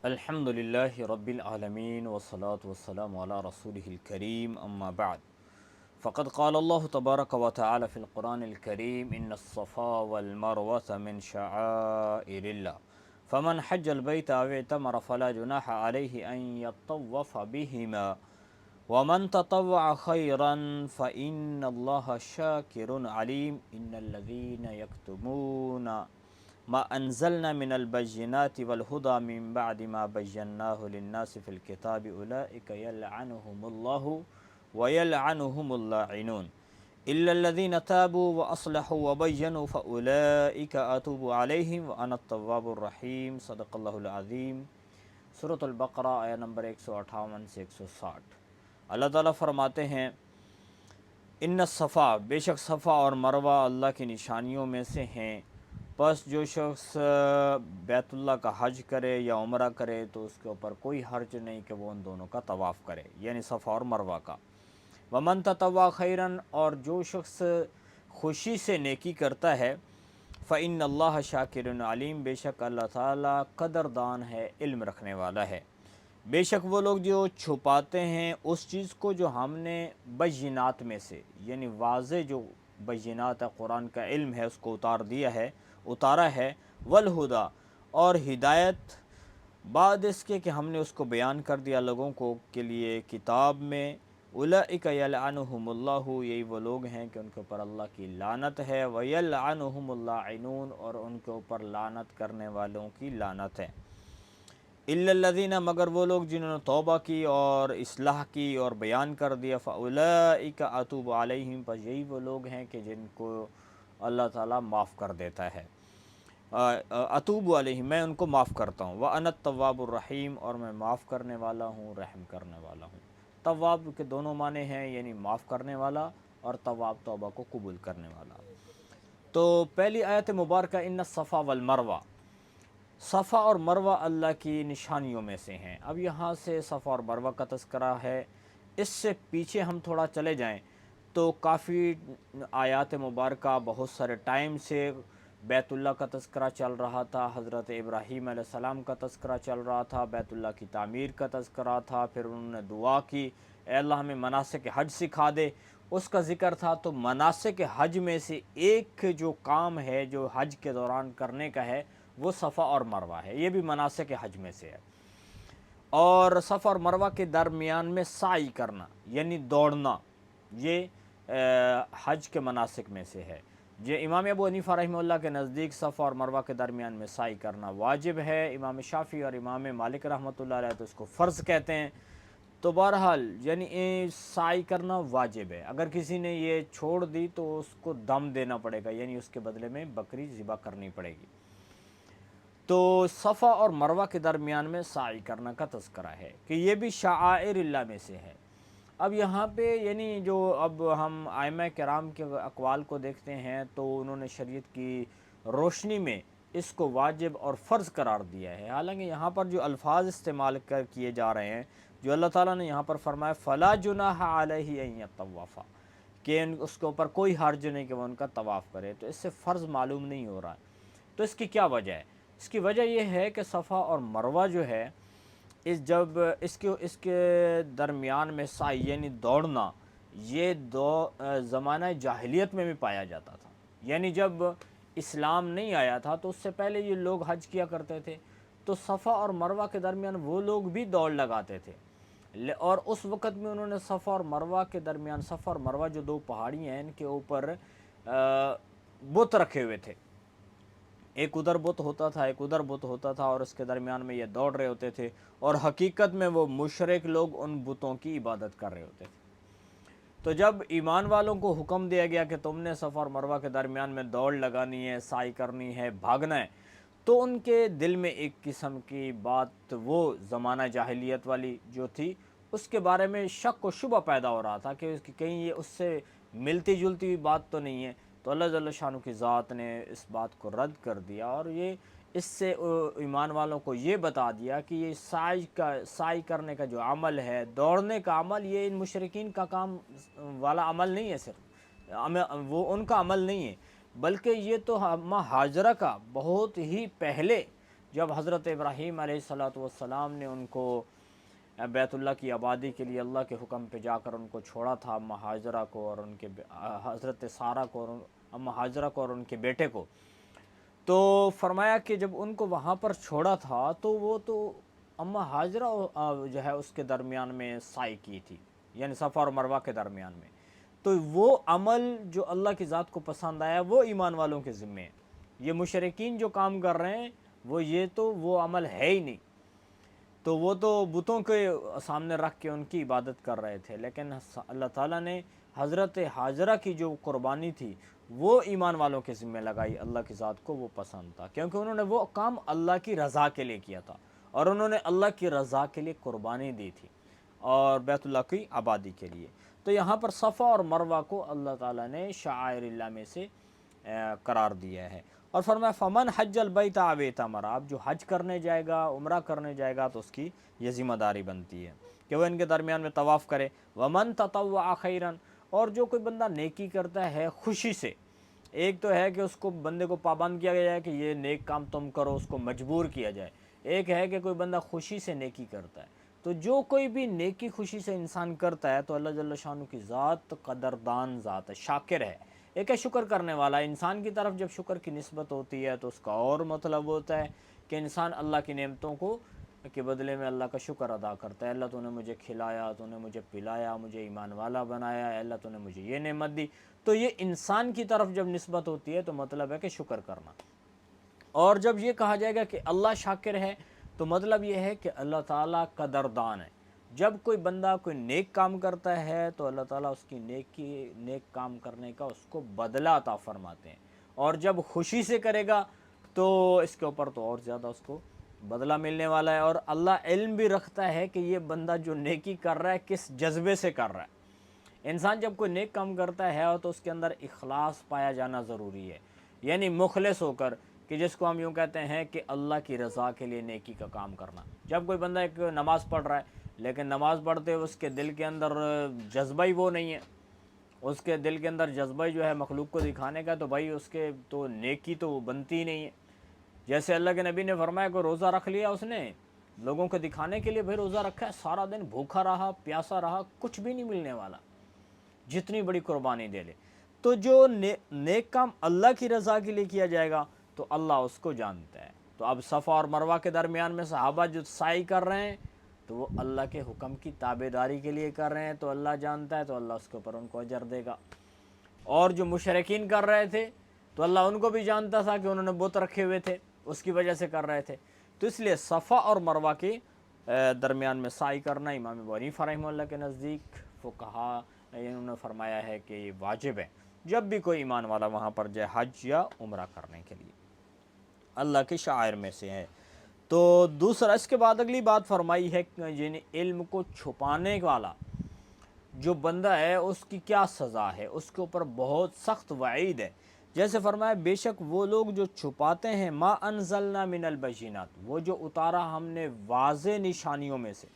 الحمد للہ رب العالمین والصلاة والسلام علی رسولہ الکریم اما بعد فقد قال اللہ تبارک و تعالی فی القرآن الکریم ان الصفا والمروة من شعائر اللہ فمن حج البیت او اعتمر فلا جناح علیہ ان یطوف بہما ومن تطوع خیرا فإن اللہ شاکر علیم ان الذین یکتمون ما انزلنا من البینات والہدی من بعد ما بیناہ للناس فی الکتاب اولئک یلعنہم اللہ ویلعنہم اللاعنون الا الذین تابوا واصلحوا وبینوا فاولئک اتوب علیہم وانا التواب الرحیم صدق اللہ العظیم۔ سورۃ البقرہ آیہ نمبر 158 سے 160۔ اللہ تعالیٰ فرماتے ہیں ان الصفا، بے شک صفا اور مروہ اللہ کی نشانیوں میں سے ہیں، پس جو شخص بیت اللہ کا حج کرے یا عمرہ کرے تو اس کے اوپر کوئی حرج نہیں کہ وہ ان دونوں کا طواف کرے، یعنی صفا اور مروہ کا۔ ومن تطوع خیراً، اور جو شخص خوشی سے نیکی کرتا ہے، فإن اللہ شاکر علیم، بے شک اللہ تعالیٰ قدردان ہے، علم رکھنے والا ہے۔ بے شک وہ لوگ جو چھپاتے ہیں اس چیز کو جو ہم نے بینات میں سے، یعنی واضح جو بینات ہے، قرآن کا علم ہے، اس کو اتارا ہے، والہدی، اور ہدایت بعد اس کے کہ ہم نے اس کو بیان کر دیا لوگوں کو کے لیے کتاب میں۔ اولئک یلعنہم اللہ، یہی وہ لوگ ہیں کہ ان کے اوپر اللہ کی لعنت ہے، ویلعنہم اللاعنون، اور ان کے اوپر لعنت کرنے والوں کی لعنت ہے۔ الا الذین، مگر وہ لوگ جنہوں نے توبہ کی اور اصلاح کی اور بیان کر دیا، فاولئک اتوب علیہم، پس یہی وہ لوگ ہیں کہ جن کو اللہ تعالیٰ معاف کر دیتا ہے۔ اتوب علیہم، میں ان کو معاف کرتا ہوں، وانا التواب الرحیم، اور میں معاف کرنے والا ہوں، رحم کرنے والا ہوں۔ تواب کے دونوں معنی ہیں، یعنی معاف کرنے والا، اور تواب توبہ کو قبول کرنے والا۔ تو پہلی آیت مبارکہ ان الصفا والمروہ، صفا اور مروہ اللہ کی نشانیوں میں سے ہیں۔ اب یہاں سے صفا اور مروہ کا تذکرہ ہے۔ اس سے پیچھے ہم تھوڑا چلے جائیں تو کافی آیات مبارکہ بہت سارے ٹائم سے بیت اللہ کا تذکرہ چل رہا تھا، حضرت ابراہیم علیہ السلام کا تذکرہ چل رہا تھا، بیت اللہ کی تعمیر کا تذکرہ تھا، پھر انہوں نے دعا کی اے اللہ ہمیں مناسک حج سکھا دے، اس کا ذکر تھا۔ تو مناسک حج میں سے ایک جو کام ہے جو حج کے دوران کرنے کا ہے وہ صفا اور مروہ ہے، یہ بھی مناسک حج میں سے ہے۔ اور صفا اور مروہ کے درمیان میں سعی کرنا یعنی دوڑنا، یہ حج کے مناسک میں سے ہے۔ یہ امام ابو حنیفہ رحمہ اللہ کے نزدیک صفا اور مروہ کے درمیان میں سعی کرنا واجب ہے، امام شافعی اور امام مالک رحمۃ اللہ علیہ تو اس کو فرض کہتے ہیں۔ تو بہرحال یعنی سعی کرنا واجب ہے، اگر کسی نے یہ چھوڑ دی تو اس کو دم دینا پڑے گا، یعنی اس کے بدلے میں بکری ذبح کرنی پڑے گی۔ تو صفا اور مروہ کے درمیان میں سعی کرنا کا تذکرہ ہے کہ یہ بھی شعائر اللہ میں سے ہے۔ اب یہاں پہ یعنی جو اب ہم ائمہ کرام کے اقوال کو دیکھتے ہیں تو انہوں نے شریعت کی روشنی میں اس کو واجب اور فرض قرار دیا ہے، حالانکہ یہاں پر جو الفاظ استعمال کیے جا رہے ہیں، جو اللہ تعالیٰ نے یہاں پر فرمایا فلا جناح علیہ ان یطوف، کہ اس کے اوپر کوئی حرج نہیں کہ وہ ان کا طواف کرے، تو اس سے فرض معلوم نہیں ہو رہا ہے۔ تو اس کی کیا وجہ ہے؟ اس کی وجہ یہ ہے کہ صفا اور مروہ جو ہے جب اس کے درمیان میں سعی یعنی دوڑنا، یہ زمانہ جاہلیت میں بھی پایا جاتا تھا، یعنی جب اسلام نہیں آیا تھا تو اس سے پہلے یہ لوگ حج کیا کرتے تھے، تو صفا اور مروہ کے درمیان وہ لوگ بھی دوڑ لگاتے تھے، اور اس وقت میں انہوں نے صفا اور مروہ کے درمیان، صفا اور مروہ جو دو پہاڑی ہیں ان کے اوپر بت رکھے ہوئے تھے، ایک ادھر بت ہوتا تھا ایک ادھر بت ہوتا تھا، اور اس کے درمیان میں یہ دوڑ رہے ہوتے تھے، اور حقیقت میں وہ مشرک لوگ ان بتوں کی عبادت کر رہے ہوتے تھے۔ تو جب ایمان والوں کو حکم دیا گیا کہ تم نے صفا اور مروہ کے درمیان میں دوڑ لگانی ہے، سعی کرنی ہے، بھاگنا ہے، تو ان کے دل میں ایک قسم کی بات، وہ زمانہ جاہلیت والی جو تھی، اس کے بارے میں شک و شبہ پیدا ہو رہا تھا کہ کہیں یہ اس سے ملتی جلتی ہوئی بات تو نہیں ہے۔ تو اللہ جل شانہ کی ذات نے اس بات کو رد کر دیا، اور یہ اس سے ایمان والوں کو یہ بتا دیا کہ یہ سعی کرنے کا جو عمل ہے، دوڑنے کا عمل، یہ ان مشرکین کا کام والا عمل نہیں ہے، صرف وہ ان کا عمل نہیں ہے، بلکہ یہ تو اماں ہاجرہ کا بہت ہی پہلے جب حضرت ابراہیم علیہ الصلوۃ والسلام نے ان کو بیت اللہ کی آبادی کے لیے اللہ کے حکم پہ جا کر ان کو چھوڑا تھا، اماں ہاجرہ کو اور ان کے حضرت سارہ کو اور اماں ہاجرہ کو اور ان کے بیٹے کو، تو فرمایا کہ جب ان کو وہاں پر چھوڑا تھا تو وہ تو اماں ہاجرہ جو ہے اس کے درمیان میں سعی کی تھی، یعنی صفا اور مروہ کے درمیان میں، تو وہ عمل جو اللہ کی ذات کو پسند آیا وہ ایمان والوں کے ذمے ہے۔ یہ مشرکین جو کام کر رہے ہیں وہ عمل ہے ہی نہیں، تو وہ تو بتوں کے سامنے رکھ کے ان کی عبادت کر رہے تھے، لیکن اللہ تعالیٰ نے حضرت ہاجرہ کی جو قربانی تھی وہ ایمان والوں کے ذمہ لگائی، اللہ کی ذات کو وہ پسند تھا، کیونکہ انہوں نے وہ کام اللہ کی رضا کے لیے کیا تھا، اور انہوں نے اللہ کی رضا کے لیے قربانی دی تھی اور بیت اللہ کی آبادی کے لیے۔ تو یہاں پر صفا اور مروہ کو اللہ تعالیٰ نے شعائر اللہ میں سے قرار دیا ہے، اور فرمایا فمن حج البیت او اعتمر، آپ جو حج کرنے جائے گا، عمرہ کرنے جائے گا، تو اس کی یہ ذمہ داری بنتی ہے کہ وہ ان کے درمیان میں طواف کرے۔ ومن تطوع خیرا، اور جو کوئی بندہ نیکی کرتا ہے خوشی سے، ایک تو ہے کہ اس کو بندے کو پابند کیا گیا ہے کہ یہ نیک کام تم کرو، اس کو مجبور کیا جائے، ایک ہے کہ کوئی بندہ خوشی سے نیکی کرتا ہے، تو جو کوئی بھی نیکی خوشی سے انسان کرتا ہے تو اللہ جل شانہ کی ذات قدردان ذات ہے، شاکر ہے، ایک ہے شکر کرنے والا۔ انسان کی طرف جب شکر کی نسبت ہوتی ہے تو اس کا اور مطلب ہوتا ہے کہ انسان اللہ کی نعمتوں کو کے بدلے میں اللہ کا شکر ادا کرتا ہے، اللہ تو نے مجھے کھلایا، تو نے مجھے پلایا، مجھے ایمان والا بنایا، اللہ تو نے مجھے یہ نعمت دی، تو یہ انسان کی طرف جب نسبت ہوتی ہے تو مطلب ہے کہ شکر کرنا۔ اور جب یہ کہا جائے گا کہ اللہ شاکر ہے تو مطلب یہ ہے کہ اللہ تعالیٰ قدردان ہے، جب کوئی بندہ کوئی نیک کام کرتا ہے تو اللہ تعالیٰ اس کی نیک کام کرنے کا اس کو بدلہ عطا فرماتے ہیں، اور جب خوشی سے کرے گا تو اس کے اوپر تو اور زیادہ اس کو بدلہ ملنے والا ہے، اور اللہ علم بھی رکھتا ہے کہ یہ بندہ جو نیکی کر رہا ہے کس جذبے سے کر رہا ہے۔ انسان جب کوئی نیک کام کرتا ہے تو اس کے اندر اخلاص پایا جانا ضروری ہے، یعنی مخلص ہو کر، کہ جس کو ہم یوں کہتے ہیں کہ اللہ کی رضا کے لیے نیکی کا کام کرنا۔ جب کوئی بندہ ایک نماز پڑھ رہا ہے لیکن نماز پڑھتے ہوئے اس کے دل کے اندر جذبہ ہی وہ نہیں ہے، اس کے دل کے اندر جذبہ جو ہے مخلوق کو دکھانے کا، تو بھائی اس کے تو نیکی تو بنتی نہیں ہے۔ جیسے اللہ کے نبی نے فرمایا کہ روزہ رکھ لیا اس نے لوگوں کو دکھانے کے لیے، بھائی روزہ رکھا ہے، سارا دن بھوکا رہا، پیاسا رہا، کچھ بھی نہیں ملنے والا، جتنی بڑی قربانی دے لے۔ تو جو نیک کام اللہ کی رضا کے لیے کیا جائے گا تو اللہ اس کو جانتا ہے۔ تو اب صفا اور مروہ کے درمیان میں صحابہ جو سعی کر رہے ہیں تو وہ اللہ کے حکم کی تابعداری کے لیے کر رہے ہیں، تو اللہ جانتا ہے، تو اللہ اس کے اوپر ان کو اجر دے گا۔ اور جو مشرکین کر رہے تھے تو اللہ ان کو بھی جانتا تھا کہ انہوں نے بت رکھے ہوئے تھے، اس کی وجہ سے کر رہے تھے، تو اس لیے صفا اور مروہ کے درمیان میں سعی کرنا امام ابو حنیفہ رحمہ اللہ کے نزدیک فقہا انہوں نے فرمایا ہے کہ یہ واجب ہے جب بھی کوئی ایمان والا وہاں پر جائے حج یا عمرہ کرنے کے لیے، اللہ کے شعائر میں سے ہے۔ تو دوسرا اس کے بعد اگلی بات فرمائی ہے کہ یعنی علم کو چھپانے والا جو بندہ ہے اس کی کیا سزا ہے، اس کے اوپر بہت سخت وعید ہے۔ جیسے فرمایا بے شک وہ لوگ جو چھپاتے ہیں ما انزلنا من البینات، وہ جو اتارا ہم نے واضح نشانیوں میں سے،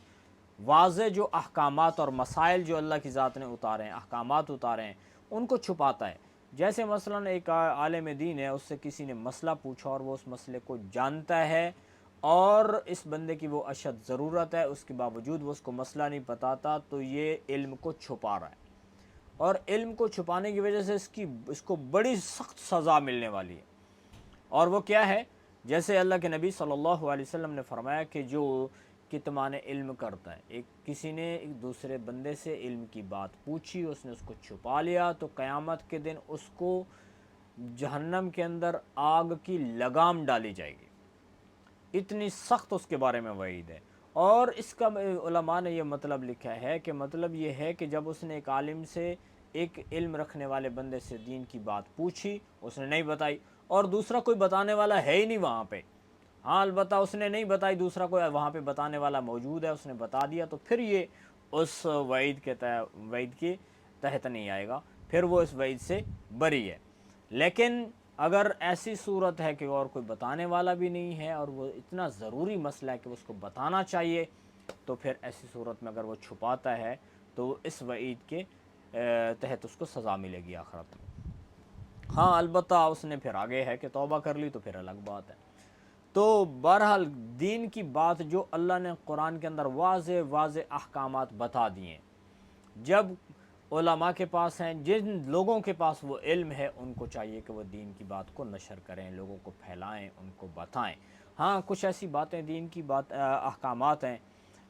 واضح جو احکامات اور مسائل جو اللہ کی ذات نے اتارے ہیں، احکامات اتارے ہیں، ان کو چھپاتا ہے۔ جیسے مثلا ایک عالم دین ہے، اس سے کسی نے مسئلہ پوچھا اور وہ اس مسئلے کو جانتا ہے اور اس بندے کی وہ اشد ضرورت ہے، اس کے باوجود وہ اس کو مسئلہ نہیں بتاتا، تو یہ علم کو چھپا رہا ہے، اور علم کو چھپانے کی وجہ سے اس کو بڑی سخت سزا ملنے والی ہے۔ اور وہ کیا ہے؟ جیسے اللہ کے نبی صلی اللہ علیہ وسلم نے فرمایا کہ جو کتمان علم کرتا ہے، کسی نے ایک دوسرے بندے سے علم کی بات پوچھی، اس نے اس کو چھپا لیا، تو قیامت کے دن اس کو جہنم کے اندر آگ کی لگام ڈالی جائے گی، اتنی سخت اس کے بارے میں وعید ہے۔ اور اس کا علماء نے یہ مطلب لکھا ہے کہ مطلب یہ ہے کہ جب اس نے ایک عالم سے، ایک علم رکھنے والے بندے سے دین کی بات پوچھی، اس نے نہیں بتائی، اور دوسرا کوئی بتانے والا ہے ہی نہیں وہاں پہ، ہاں البتہ اس نے نہیں بتائی، دوسرا کوئی وہاں پہ بتانے والا موجود ہے، اس نے بتا دیا، تو پھر یہ اس وعید کے تحت نہیں آئے گا، پھر وہ اس وعید سے بری ہے۔ لیکن اگر ایسی صورت ہے کہ اور کوئی بتانے والا بھی نہیں ہے اور وہ اتنا ضروری مسئلہ ہے کہ اس کو بتانا چاہیے، تو پھر ایسی صورت میں اگر وہ چھپاتا ہے تو اس وعید کے تحت اس کو سزا ملے گی آخرت میں۔ ہاں البتہ اس نے پھر آگے ہے کہ توبہ کر لی تو پھر الگ بات ہے۔ تو بہرحال دین کی بات جو اللہ نے قرآن کے اندر واضح واضح احکامات بتا دیے، جب علماء کے پاس ہیں، جن لوگوں کے پاس وہ علم ہے، ان کو چاہیے کہ وہ دین کی بات کو نشر کریں، لوگوں کو پھیلائیں، ان کو بتائیں۔ ہاں کچھ ایسی باتیں دین کی احکامات ہیں،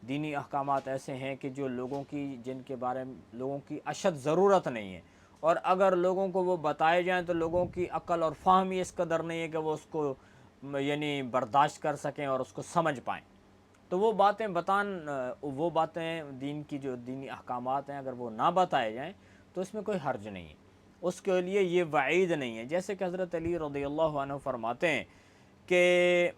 دینی احکامات ایسے ہیں کہ جو لوگوں کی جن کے بارے میں لوگوں کی اشد ضرورت نہیں ہے، اور اگر لوگوں کو وہ بتائے جائیں تو لوگوں کی عقل اور فہم ہی اس قدر نہیں ہے کہ وہ اس کو یعنی برداشت کر سکیں اور اس کو سمجھ پائیں۔ تو وہ باتیں دین کی جو دینی احکامات ہیں، اگر وہ نہ بتائے جائیں تو اس میں کوئی حرج نہیں ہے، اس کے لیے یہ وعید نہیں ہے۔ جیسے کہ حضرت علی رضی اللہ عنہ فرماتے ہیں کہ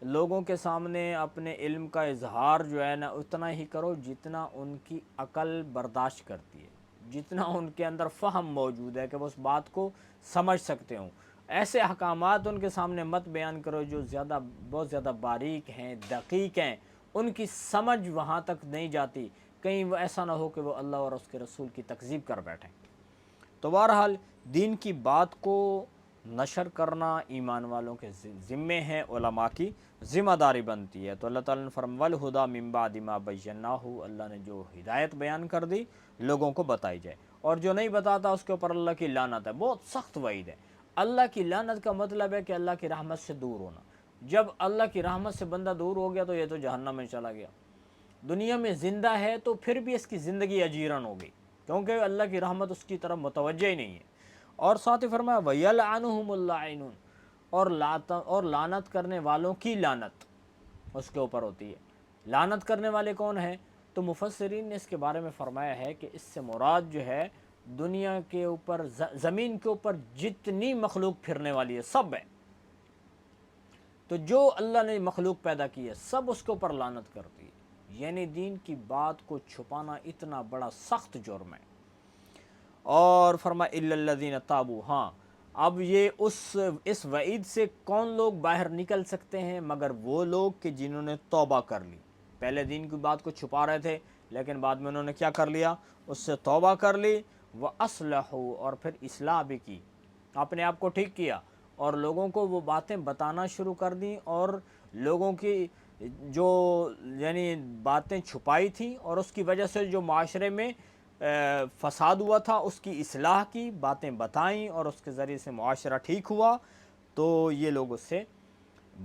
لوگوں کے سامنے اپنے علم کا اظہار جو ہے نا اتنا ہی کرو جتنا ان کی عقل برداشت کرتی ہے، جتنا ان کے اندر فہم موجود ہے کہ وہ اس بات کو سمجھ سکتے ہوں۔ ایسے احکامات ان کے سامنے مت بیان کرو جو بہت زیادہ باریک ہیں، دقیق ہیں، ان کی سمجھ وہاں تک نہیں جاتی، کہیں وہ ایسا نہ ہو کہ وہ اللہ اور اس کے رسول کی تکذیب کر بیٹھیں۔ تو بہرحال دین کی بات کو نشر کرنا ایمان والوں کے ذمے ہیں، علماء کی ذمہ داری بنتی ہے۔ تو اللہ تعالیٰ نے فرمایا وَالْهُدَىٰ مِن بَعْدِ مَا بَيَّنَّاهُ، اللہ نے جو ہدایت بیان کر دی لوگوں کو بتائی جائے، اور جو نہیں بتاتا اس کے اوپر اللہ کی لعنت ہے۔ بہت سخت وعید ہے۔ اللہ کی لعنت کا مطلب ہے کہ اللہ کی رحمت سے دور ہونا۔ جب اللہ کی رحمت سے بندہ دور ہو گیا تو یہ تو جہنم میں چلا گیا۔ دنیا میں زندہ ہے تو پھر بھی اس کی زندگی اجیرن ہو گئی، کیونکہ اللہ کی رحمت اس کی طرف متوجہ ہی نہیں ہے۔ اور ساتھ ہی فرمایا وَيَلْعَنُهُمُ اللَّاعِنُونَ، اور لعنت کرنے والوں کی لعنت اس کے اوپر ہوتی ہے۔ لعنت کرنے والے کون ہیں؟ تو مفسرین نے اس کے بارے میں فرمایا ہے کہ اس سے مراد جو ہے دنیا کے اوپر زمین کے اوپر جتنی مخلوق پھرنے والی ہے سب ہے، تو جو اللہ نے مخلوق پیدا کی ہے سب اس کے اوپر لعنت کرتی ہے۔ یعنی دین کی بات کو چھپانا اتنا بڑا سخت جرم ہے۔ اور فرمایا اِلَّا الَّذِينَ تَابُوا، ہاں اب یہ اس وعید سے کون لوگ باہر نکل سکتے ہیں؟ مگر وہ لوگ کہ جنہوں نے توبہ کر لی۔ پہلے دین کی بات کو چھپا رہے تھے لیکن بعد میں انہوں نے کیا کر لیا؟ اس سے توبہ کر لی، وَأَصْلَحُوا، اور پھر اصلاح بھی کی، اپنے آپ کو ٹھیک کیا، اور لوگوں کو وہ باتیں بتانا شروع کر دیں، اور لوگوں کی جو یعنی باتیں چھپائی تھیں اور اس کی وجہ سے جو معاشرے میں فساد ہوا تھا اس کی اصلاح کی، باتیں بتائیں، اور اس کے ذریعے سے معاشرہ ٹھیک ہوا، تو یہ لوگ اس سے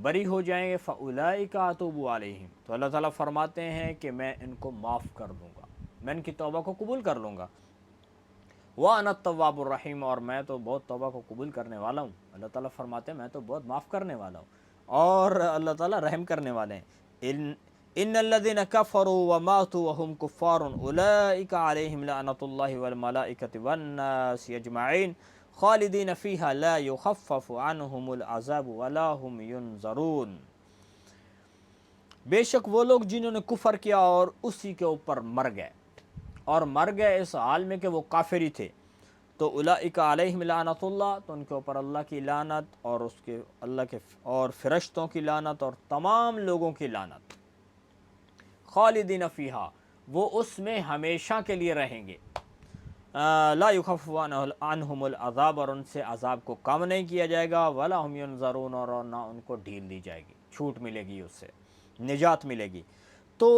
بری ہو جائیں گے۔ فَأُولَٰئِكَ أَتُوبُ عَلَيْهِمْ، تو اللہ تعالیٰ فرماتے ہیں کہ میں ان کو معاف کر دوں گا، میں ان کی توبہ کو قبول کر لوں گا۔ وَأَنَا التَّوَّابُ الرَّحِيمُ، اور میں تو بہت توبہ کو قبول کرنے والا ہوں۔ اللہ تعالیٰ فرماتے ہیں میں تو بہت معاف کرنے والا ہوں، اور اللہ تعالیٰ رحم کرنے والے ہیں۔ ان الذين كفروا وماتوا وهم كفار اولئك عليهم لعنة الله والملائكة والناس اجمعين خالدين فيها لا يخفف عنهم العذاب ولا هم ينظرون، بے شک وہ لوگ جنہوں نے کفر کیا اور اسی کے اوپر مر گئے، اور مر گئے اس حال میں کہ وہ کافر ہی تھے، تو اولئک علیہم لعنت اللہ، تو ان کے اوپر اللہ کی لعنت، اور اس کے اللہ کے اور فرشتوں کی لعنت، اور تمام لوگوں کی لعنت۔ خالدین فیہا، وہ اس میں ہمیشہ کے لیے رہیں گے۔ لا یخفف عنہم العذاب، اور ان سے عذاب کو کم نہیں کیا جائے گا، ولا ہم ینظرون، اور نہ ان کو ڈھیل دی جائے گی، چھوٹ ملے گی، اس سے نجات ملے گی۔ تو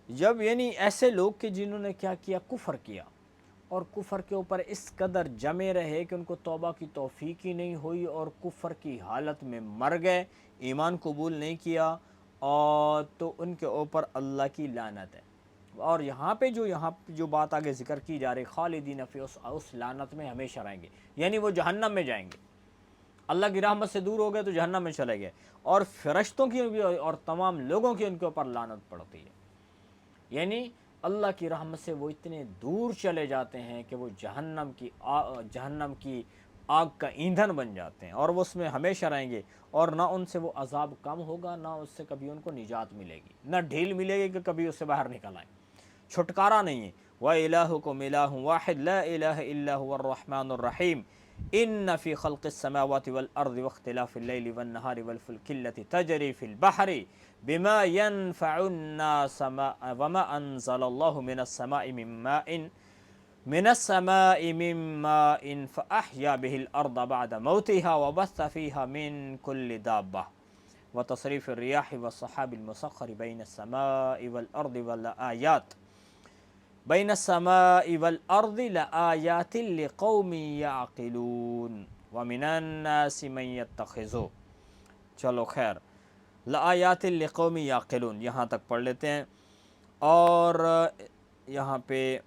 جب یعنی ایسے لوگ کہ جنہوں نے کیا کیا؟ کفر کیا، اور کفر کے اوپر اس قدر جمے رہے کہ ان کو توبہ کی توفیق ہی نہیں ہوئی، اور کفر کی حالت میں مر گئے، ایمان قبول نہیں کیا، اور تو ان کے اوپر اللہ کی لعنت ہے۔ اور یہاں پہ جو بات آگے ذکر کی جا رہی، خالدین فی، اس لعنت میں ہمیشہ رہیں گے، یعنی وہ جہنم میں جائیں گے، اللہ کی رحمت سے دور ہو گئے تو جہنم میں چلے گئے، اور فرشتوں کی بھی اور تمام لوگوں کی ان کے اوپر لعنت پڑتی ہے، یعنی اللہ کی رحمت سے وہ اتنے دور چلے جاتے ہیں کہ وہ جہنم کی آگ کا ایندھن بن جاتے ہیں، اور وہ اس میں ہمیشہ رہیں گے، اور نہ ان سے وہ عذاب کم ہوگا، نہ اس سے کبھی ان کو نجات ملے گی، نہ ڈھیل ملے گی کہ کبھی اس سے باہر نکل آئیں، چھٹکارا نہیں ہے۔ وَإِلَٰهُكُمْ إِلَٰهٌ وَاحِدٌ لَا إِلَٰهَ إِلَّا هُوَ الرَّحْمَٰنُ الرَّحِيمُ إِنَّ فِي خَلْقِ السَّمَاوَاتِ وَالْأَرْضِ وَاخْتِلَافِ اللَّيْلِ وَالنَّهَارِ وَالْفُلْكِ الَّتِي تَجْرِي فِي الْبَحْرِ بِمَا يَنفَعُ النَّاسَ وَمَا أَنزَلَ اللَّهُ مِنَ السَّمَاءِ مِن مَّاءٍ فَأَحْيَا بِهِ الْأَرْضَ بَعْدَ مَوْتِهَا وَبَثَّ فِيهَا مِن كُلِّ دَابَّةٍ و تصریف الریاح والسحاب المسخر بین السماء والارض والآیات بین السماء والارض لآیات لقوم یعقلون ومن الناس من یتخذ، چلو خیر، لآیات لقوم یعقلون یہاں تک پڑھ لیتے ہیں۔ اور یہاں پہ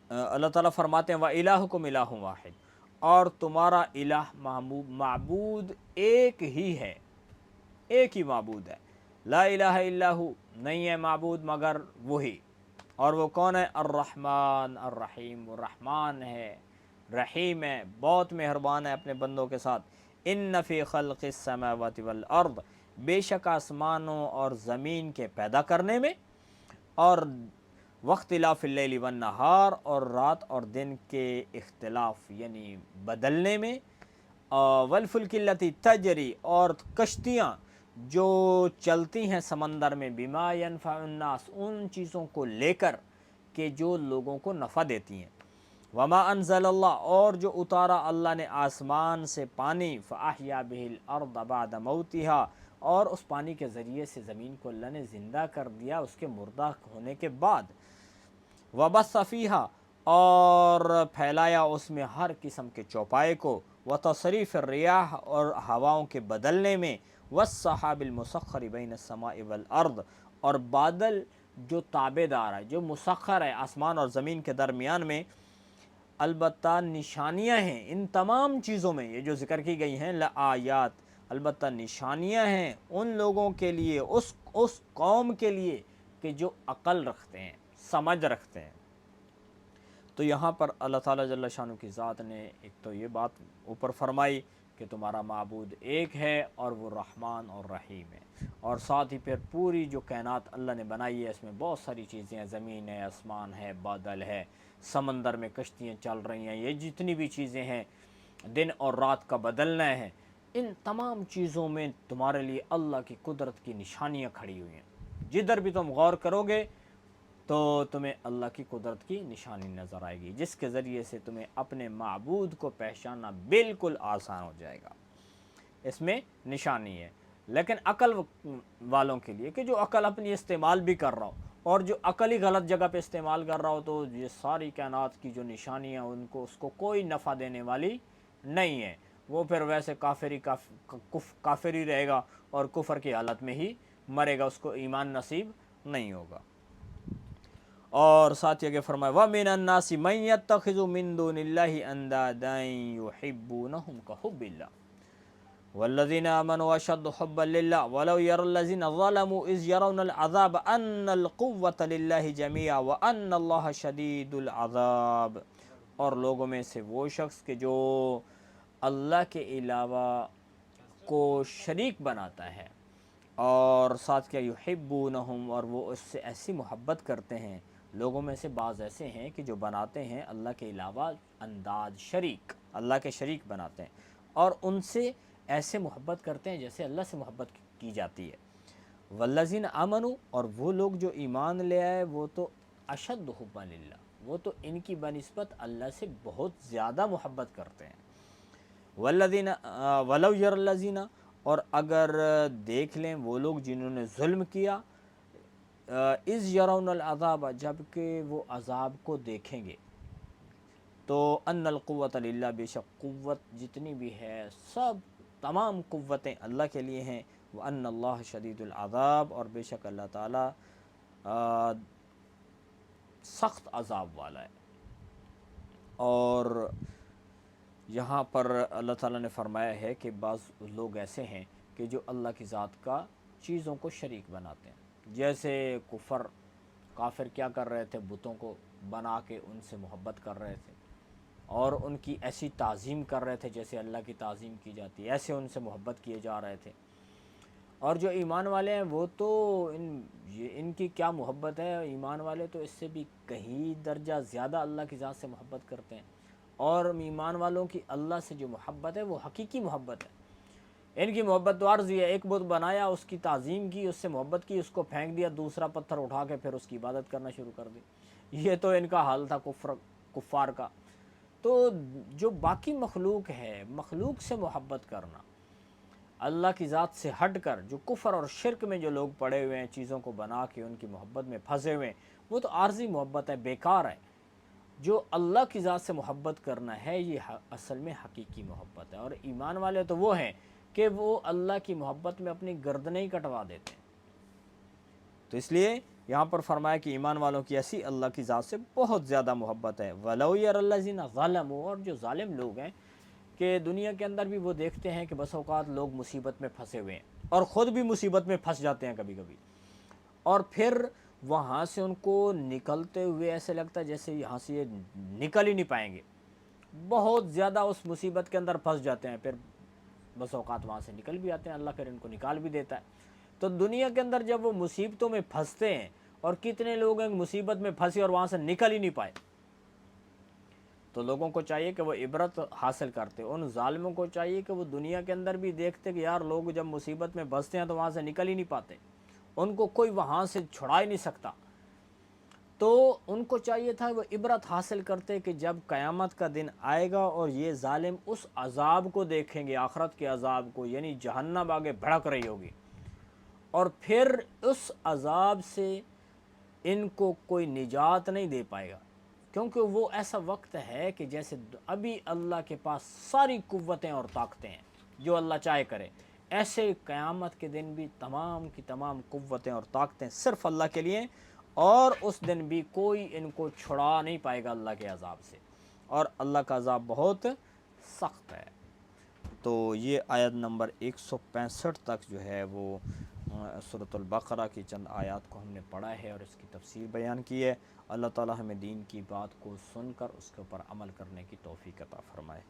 اللہ تعالیٰ فرماتے ہیں وَإِلَٰهُكُمْ إِلَٰهٌ وَاحِدٌ، اور تمہارا الہ معبود ایک ہی ہے، ایک ہی معبود ہے، لا الہ الا ہو، نہیں ہے معبود مگر وہی، اور وہ کون ہے؟ الرحمن الرحیم، وہ رحمان ہے، رحیم ہے، بہت مہربان ہے اپنے بندوں کے ساتھ۔ ان فی خلق السماوات والارض، بے شک آسمانوں اور زمین کے پیدا کرنے میں، اور واختلاف اللیل والنہار، اور رات اور دن کے اختلاف یعنی بدلنے میں، والفلک التی تجری، اور کشتیاں جو چلتی ہیں سمندر میں، بما ینفع الناس، ان چیزوں کو لے کر کہ جو لوگوں کو نفع دیتی ہیں، وما انزل اللہ، اور جو اتارا اللہ نے آسمان سے پانی، فاحیا بہ الارض بعد موتها، اور اس پانی کے ذریعے سے زمین کو اللہ نے زندہ کر دیا اس کے مردہ ہونے کے بعد، وبث فیہا، اور پھیلایا اس میں ہر قسم کے چوپائے کو، وتصریف الریاح، اور ہواؤں کے بدلنے میں، والسحاب المسخر بین السماء والارض، اور بادل جو تابع دار ہے، جو مسخر ہے آسمان اور زمین کے درمیان میں، البتہ نشانیاں ہیں ان تمام چیزوں میں، یہ جو ذکر کی گئی ہیں لآیات، البتہ نشانیاں ہیں ان لوگوں کے لیے، اس قوم کے لیے کہ جو عقل رکھتے ہیں، سمجھ رکھتے ہیں۔ تو یہاں پر اللہ تعالیٰ جل شانہ کی ذات نے ایک تو یہ بات اوپر فرمائی کہ تمہارا معبود ایک ہے اور وہ رحمان اور رحیم ہے، اور ساتھ ہی پھر پوری جو کائنات اللہ نے بنائی ہے اس میں بہت ساری چیزیں ہیں، زمین ہے، آسمان ہے، بادل ہے، سمندر میں کشتیاں چل رہی ہیں، یہ جتنی بھی چیزیں ہیں، دن اور رات کا بدلنا ہے، ان تمام چیزوں میں تمہارے لیے اللہ کی قدرت کی نشانیاں کھڑی ہوئی ہیں۔ جدھر بھی تم غور کرو گے تو تمہیں اللہ کی قدرت کی نشانی نظر آئے گی، جس کے ذریعے سے تمہیں اپنے معبود کو پہچاننا بالکل آسان ہو جائے گا۔ اس میں نشانی ہے، لیکن عقل والوں کے لیے کہ جو عقل اپنی استعمال بھی کر رہا ہو، اور جو عقل ہی غلط جگہ پہ استعمال کر رہا ہو، تو یہ ساری کائنات کی جو نشانیاں اس کو کوئی نفع دینے والی نہیں ہے، وہ پھر ویسے کافر ہی رہے گا، اور کفر کی حالت میں ہی مرے گا، اس کو ایمان نصیب نہیں ہوگا۔ اور ساتھ یہ کہ فرمایا وَمِنَ النَّاسِ مَن يَتَّخِذُ مِن دُونِ اللَّهِ أَندَادًا يُحِبُّونَهُمْ كَحُبِّ اللَّهِ وَالَّذِينَ آمَنُوا أَشَدُّ حُبًّا لِلَّهِ وَلَوْ يَرَى الَّذِينَ ظَلَمُوا إِذْ يَرَوْنَ الْعَذَابَ أَنَّ الْقُوَّةَ لِلَّهِ جَمِيعًا وَأَنَّ اللَّهَ شَدِيدُ الْعَذَابِ، اور لوگوں میں سے وہ شخص کہ جو اللہ کے علاوہ کو شریک بناتا ہے، اور ساتھ کیا یحبونہم، اور وہ اس سے ایسی محبت کرتے ہیں، لوگوں میں سے بعض ایسے ہیں کہ جو بناتے ہیں اللہ کے علاوہ انداز شریک، اللہ کے شریک بناتے ہیں، اور ان سے ایسے محبت کرتے ہیں جیسے اللہ سے محبت کی جاتی ہے۔ والذین آمنوا، اور وہ لوگ جو ایمان لے آئے، وہ تو اشد حبا للہ، وہ تو ان کی بنسبت اللہ سے بہت زیادہ محبت کرتے ہیں۔ والذین ولو یر الذین، اور اگر دیکھ لیں وہ لوگ جنہوں نے ظلم کیا، اذ یرون العذاب، جب کہ وہ عذاب کو دیکھیں گے، تو ان القوۃ للہ، بے شک قوت جتنی بھی ہے سب تمام قوتیں اللہ کے لیے ہیں، وان اللہ شدید العذاب، اور بے شک اللہ تعالیٰ سخت عذاب والا ہے۔ اور یہاں پر اللہ تعالیٰ نے فرمایا ہے کہ بعض لوگ ایسے ہیں کہ جو اللہ کی ذات کا چیزوں کو شریک بناتے ہیں، جیسے کافر کیا کر رہے تھے، بتوں کو بنا کے ان سے محبت کر رہے تھے، اور ان کی ایسی تعظیم کر رہے تھے جیسے اللہ کی تعظیم کی جاتی ہے، ایسے ان سے محبت کیے جا رہے تھے۔ اور جو ایمان والے ہیں وہ تو ان کی کیا محبت ہے، ایمان والے تو اس سے بھی کہیں درجہ زیادہ اللہ کی ذات سے محبت کرتے ہیں، اور ایمان والوں کی اللہ سے جو محبت ہے وہ حقیقی محبت ہے۔ ان کی محبت تو عارضی ہے، ایک بت بنایا، اس کی تعظیم کی، اس سے محبت کی، اس کو پھینک دیا، دوسرا پتھر اٹھا کے پھر اس کی عبادت کرنا شروع کر دی، یہ تو ان کا حال تھا کفار کا۔ تو جو باقی مخلوق ہے، مخلوق سے محبت کرنا، اللہ کی ذات سے ہٹ کر جو کفر اور شرک میں جو لوگ پڑے ہوئے ہیں، چیزوں کو بنا کے ان کی محبت میں پھنسے ہوئے ہیں، وہ تو عارضی محبت ہے، بیکار ہے۔ جو اللہ کی ذات سے محبت کرنا ہے یہ اصل میں حقیقی محبت ہے، اور ایمان والے تو وہ ہیں کہ وہ اللہ کی محبت میں اپنی گردنیں ہی کٹوا دیتے ہیں۔ تو اس لیے یہاں پر فرمایا کہ ایمان والوں کی ایسی اللہ کی ذات سے بہت زیادہ محبت ہے۔ وَلَوْ يَرَى الَّذِينَ ظَلَمُوا، اور جو ظالم لوگ ہیں کہ دنیا کے اندر بھی وہ دیکھتے ہیں کہ بس اوقات لوگ مصیبت میں پھنسے ہوئے ہیں اور خود بھی مصیبت میں پھنس جاتے ہیں کبھی کبھی، اور پھر وہاں سے ان کو نکلتے ہوئے ایسے لگتا ہے جیسے یہاں سے یہ نکل ہی نہیں پائیں گے، بہت زیادہ اس مصیبت کے اندر پھنس جاتے ہیں، پھر بس اوقات وہاں سے نکل بھی آتے ہیں، اللہ پھر ان کو نکال بھی دیتا ہے۔ تو دنیا کے اندر جب وہ مصیبتوں میں پھنستے ہیں، اور کتنے لوگ ہیں مصیبت میں پھنسے اور وہاں سے نکل ہی نہیں پائے، تو لوگوں کو چاہیے کہ وہ عبرت حاصل کرتے، ان ظالموں کو چاہیے کہ وہ دنیا کے اندر بھی دیکھتے کہ یار لوگ جب مصیبت میں پھنستے ہیں تو وہاں سے نکل ہی نہیں پاتے، ان کو کوئی وہاں سے چھڑا ہی نہیں سکتا، تو ان کو چاہیے تھا وہ عبرت حاصل کرتے کہ جب قیامت کا دن آئے گا اور یہ ظالم اس عذاب کو دیکھیں گے، آخرت کے عذاب کو، یعنی جہنم آگے بھڑک رہی ہوگی، اور پھر اس عذاب سے ان کو کوئی نجات نہیں دے پائے گا، کیونکہ وہ ایسا وقت ہے کہ جیسے ابھی اللہ کے پاس ساری قوتیں اور طاقتیں ہیں، جو اللہ چاہے کرے، ایسے قیامت کے دن بھی تمام کی تمام قوتیں اور طاقتیں صرف اللہ کے لیے، اور اس دن بھی کوئی ان کو چھڑا نہیں پائے گا اللہ کے عذاب سے، اور اللہ کا عذاب بہت سخت ہے۔ تو یہ آیت نمبر 165 تک جو ہے وہ سورۃ البقرہ کی چند آیات کو ہم نے پڑھا ہے اور اس کی تفسیر بیان کی ہے۔ اللہ تعالی ہمیں دین کی بات کو سن کر اس کے اوپر عمل کرنے کی توفیق عطا فرمائے۔